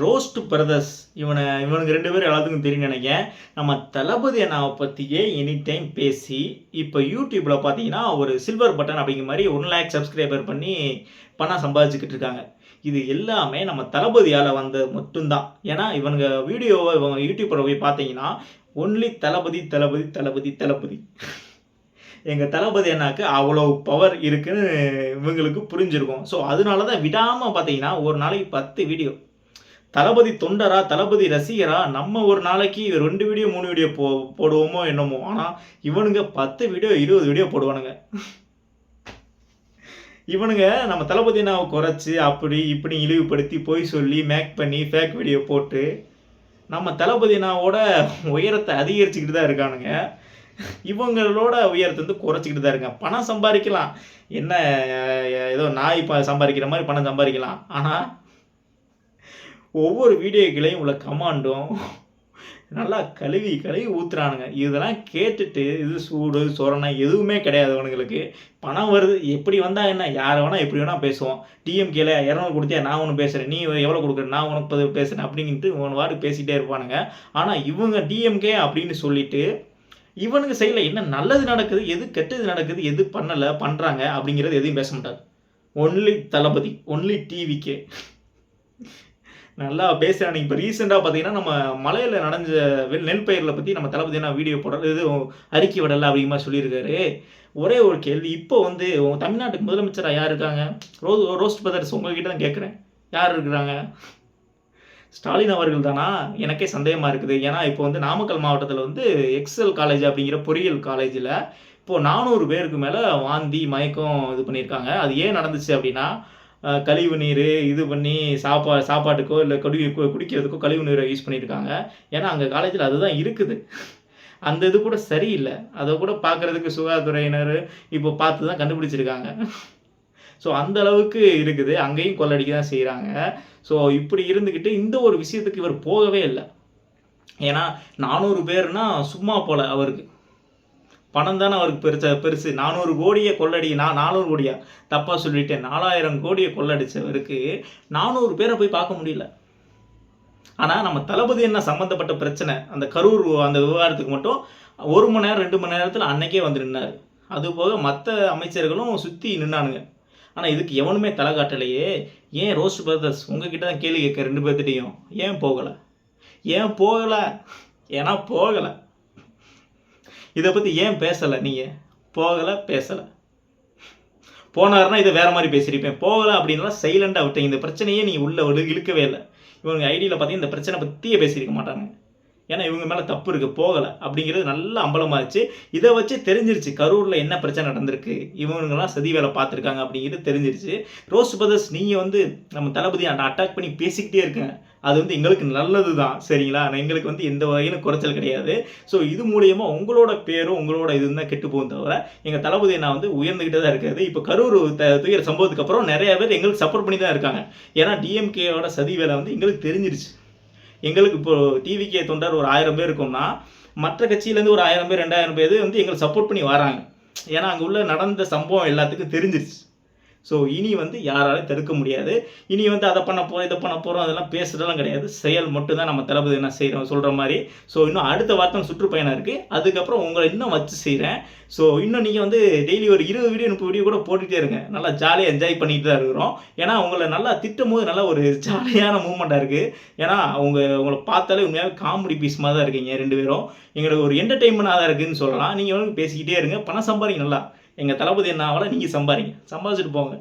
Roast brothers இவனுக்கு 2 பேரும் எல்லாத்துக்கும் தெரியும் நினைக்கிறேன். நம்ம தளபதி அண்ணாவை பற்றியே எனி டைம் பேசி இப்போ யூடியூப்பில் பார்த்தீங்கன்னா ஒரு சில்வர் பட்டன் அப்படிங்கிற மாதிரி 1 லேக் சப்ஸ்கிரைபர் பண்ணி பணம் சம்பாதிச்சுக்கிட்டு இருக்காங்க. இது எல்லாமே நம்ம தளபதியால் வந்த மட்டும்தான். ஏன்னா இவனுங்க வீடியோவை இவங்க யூடியூப்பில் போய் பார்த்தீங்கன்னா ஒன்லி தளபதி தளபதி தளபதி தளபதி. எங்கள் தளபதி அண்ணாக்கு அவ்வளோ பவர் இருக்குன்னு இவங்களுக்கு புரிஞ்சிருக்கும். ஸோ அதனால தான் விடாமல் பார்த்தீங்கன்னா ஒரு நாளைக்கு 10 வீடியோ. தளபதி தொண்டரா தளபதி ரசிகரா நம்ம ஒரு நாளைக்கு 2 வீடியோ 3 வீடியோ போடுவோமோ என்னமோ, ஆனால் இவனுங்க 10 வீடியோ 20 வீடியோ போடுவானுங்க. இவனுங்க நம்ம தளபதி அண்ணாவை குறைச்சி அப்படி இப்படி இழிவுபடுத்தி பொய் சொல்லி மேக் பண்ணி ஃபேக் வீடியோ போட்டு நம்ம தளபதி அண்ணாவோட உயரத்தை அதிகரிச்சுக்கிட்டு தான் இருக்கானுங்க. இவங்களோட உயரத்தை வந்து குறைச்சிக்கிட்டு தான் இருங்க. பணம் சம்பாதிக்கலாம், என்ன ஏதோ நாய் சம்பாதிக்கிற மாதிரி பணம் சம்பாதிக்கலாம். ஆனால் ஒவ்வொரு வீடியோக்களையும் உள்ள கமாண்டும் நல்லா கழுவி ஊற்றுறானுங்க. இதெல்லாம் கேட்டுட்டு இது சூடு சொரணை எதுவுமே கிடையாது. அவனுங்களுக்கு பணம் வருது, எப்படி வந்தால் என்ன, யாரை வேணால் எப்படி வேணால் பேசுவோம். டிஎம்கேல 200 கொடுத்தியா நான் ஒன்று பேசுகிறேன், நீ எவ்வளோ கொடுக்குற நான் உனக்கு 10 பேசுகிறேன் அப்படின்ட்டு ஒன்று வாடு பேசிகிட்டே இருப்பானுங்க. ஆனால் இவங்க டிஎம்கே அப்படின்னு சொல்லிட்டு இவனுக்கு சைடில் என்ன நல்லது நடக்குது, எது கெட்டது நடக்குது, எது பண்ணலை பண்ணுறாங்க அப்படிங்கிறது எதையும் பேச மாட்டார். ஒன்லி தளபதி, ஒன்லி டிவிக்கே நல்லா பேசுகிறானுங்க. இப்போ ரீசெண்டாக பார்த்தீங்கன்னா நம்ம மலையில் நடந்த நெல் பயிரில் பற்றி நம்ம தளபதி என்ன வீடியோ போடுறது இது அறிக்கை விடலை அப்படிங்கிற மாதிரி சொல்லியிருக்காரு. ஒரே ஒரு கேள்வி, இப்போ வந்து தமிழ்நாட்டுக்கு முதலமைச்சராக யார் இருக்காங்க? ரோஸ்ட் பிரதர்ஸ் உங்ககிட்ட தான் கேட்குறேன், யார் இருக்கிறாங்க? ஸ்டாலின் அவர்கள் தானா? எனக்கே சந்தேகமாக இருக்குது. ஏன்னா இப்போ வந்து நாமக்கல் மாவட்டத்தில் வந்து எக்ஸல் காலேஜ் அப்படிங்கிற பொறியியல் காலேஜில் இப்போது 400 பேருக்கு மேலே வாந்தி மயக்கம் இது பண்ணியிருக்காங்க. அது ஏன் நடந்துச்சு அப்படின்னா, கழிவு நீர் இது பண்ணி சாப்பாட்டுக்கோ இல்லை குடிக்கிறதுக்கோ கழிவு நீரை யூஸ் பண்ணியிருக்காங்க. ஏன்னா அங்கே காலேஜில் அதுதான் இருக்குது. அந்த இது கூட சரியில்லை. அதை கூட பார்க்குறதுக்கு சுகாதாரத்துறையினர் இப்போ பார்த்து தான் கண்டுபிடிச்சிருக்காங்க. ஸோ அந்த அளவுக்கு இருக்குது. அங்கேயும் கொள்ளடிக்க தான் செய்கிறாங்க. ஸோ இப்படி இருந்துக்கிட்டு இந்த ஒரு விஷயத்துக்கு இவர் போகவே இல்லை. ஏன்னா 400 பேர்னா சும்மா போல, அவருக்கு பணம் தானே அவருக்கு பெருசு. 400 கோடியை கொள்ளடி, நான் 400 கோடியா தப்பாக சொல்லிட்டேன், 4000 கோடியை கொள்ளடிச்சவருக்கு 400 பேரை போய் பார்க்க முடியல. ஆனால் நம்ம தளபதி என்ன சம்மந்தப்பட்ட பிரச்சனை, அந்த கரூர் அந்த விவகாரத்துக்கு மட்டும் 1 மணி நேரம் 2 மணி நேரத்தில் அன்னைக்கே வந்து நின்னார். அதுபோக மற்ற அமைச்சர்களும் சுற்றி நின்னானுங்க. ஆனால் இதுக்கு எவனுமே தலை காட்டலையே. ஏன் ரோஸ்ட் பிரதர்ஸ் உங்ககிட்ட தான் கேள்வி கேட்க 2 பேர்த்திட்டையும், ஏன் போகலை? ஏன்னா போகலை. இதை பற்றி ஏன் பேசலை? நீங்கள் போகலை, பேசலை. போனாருன்னா இதை வேறு மாதிரி பேசியிருப்பேன். போகலை அப்படின்லாம் சைலண்டாக விட்டீங்க. இந்த பிரச்சனையே நீங்கள் உள்ளே இழுக்கவே இல்லை. இவங்க ஐடியில் பார்த்தீங்கன்னா இந்த பிரச்சனை பற்றியே பேசியிருக்க மாட்டாங்க. ஏன்னா இவங்க மேலே தப்பு இருக்குது, போகலை அப்படிங்கிறது நல்லா அம்பலமாகிடுச்சு. இதை வச்சு தெரிஞ்சிருச்சு கரூரில் என்ன பிரச்சனை நடந்திருக்கு, இவங்கெல்லாம் சதி வேலை பார்த்துருக்காங்க அப்படிங்கிறது தெரிஞ்சிருச்சு. ரோஸ்ட் பிரதர்ஸ் நீங்கள் வந்து நம்ம தளபதியை அட்டாக் பண்ணி பேசிக்கிட்டே இருக்கேன், அது வந்து எங்களுக்கு நல்லது தான், சரிங்களா? எங்களுக்கு வந்து எந்த வகையிலும் குறைச்சல் கிடையாது. ஸோ இது மூலயமா உங்களோட பேரும் உங்களோட இது தான் கெட்டு போகும் தவிர எங்கள் தளபதியை நான் வந்து உயர்ந்துக்கிட்டே தான் இருக்காது. இப்போ கரூர் துயர சம்பவத்துக்கு அப்புறம் நிறைய பேர் எங்களுக்கு சப்போர்ட் பண்ணி தான் இருக்காங்க. ஏன்னா டிஎம்கேயோட சதி வேலை வந்து எங்களுக்கு தெரிஞ்சிருச்சு. எங்களுக்கு இப்போது டிவிக்கே தொண்டர் ஒரு 1000 பேர் இருக்கோம்னா மற்ற கட்சியிலேருந்து ஒரு 1000 பேர் 2000 பேர் வந்து எங்களுக்கு சப்போர்ட் பண்ணி வராங்க. ஏன்னா அங்கே உள்ள நடந்த சம்பவம் எல்லாத்துக்கும் தெரிஞ்சிருச்சு. ஸோ இனி வந்து யாராலையும் தடுக்க முடியாது. இனி வந்து அதை பண்ண போகிறோம் இதை பண்ண போகிறோம் அதெல்லாம் பேசுகிறதெல்லாம் கிடையாது. செயல் மட்டும்தான் நம்ம தளபதி என்ன செய்கிறோம் சொல்கிற மாதிரி. ஸோ இன்னும் அடுத்த வாரத்தில் சுற்றுப்பயணம் இருக்குது. அதுக்கப்புறம் உங்களை இன்னும் வச்சு செய்கிறேன். ஸோ இன்னும் நீங்கள் வந்து டெய்லி ஒரு 20 வீடியோ 30 வீடியோ கூட போட்டுகிட்டே இருங்க. நல்லா ஜாலியாக என்ஜாய் பண்ணிட்டு தான் இருக்கிறோம். ஏன்னா உங்களை நல்லா திட்டும் போது நல்லா ஒரு ஜாலியான மூமெண்ட்டாக இருக்குது. ஏன்னா உங்களை பார்த்தாலே உண்மையாகவே காமெடி பீஸ் மாதிரி தான் இருக்கீங்க 2 பேரும். எங்களுக்கு ஒரு என்டர்டெயின்மெண்ட்டாக தான் இருக்குதுன்னு சொல்லலாம். நீங்கள் வந்து பேசிக்கிட்டே இருங்க, பணம் சம்பாதிங்க. நல்லா எங்கள் தளபதி என்னாவால் நீங்கள் சம்பாதிச்சுட்டு போங்க.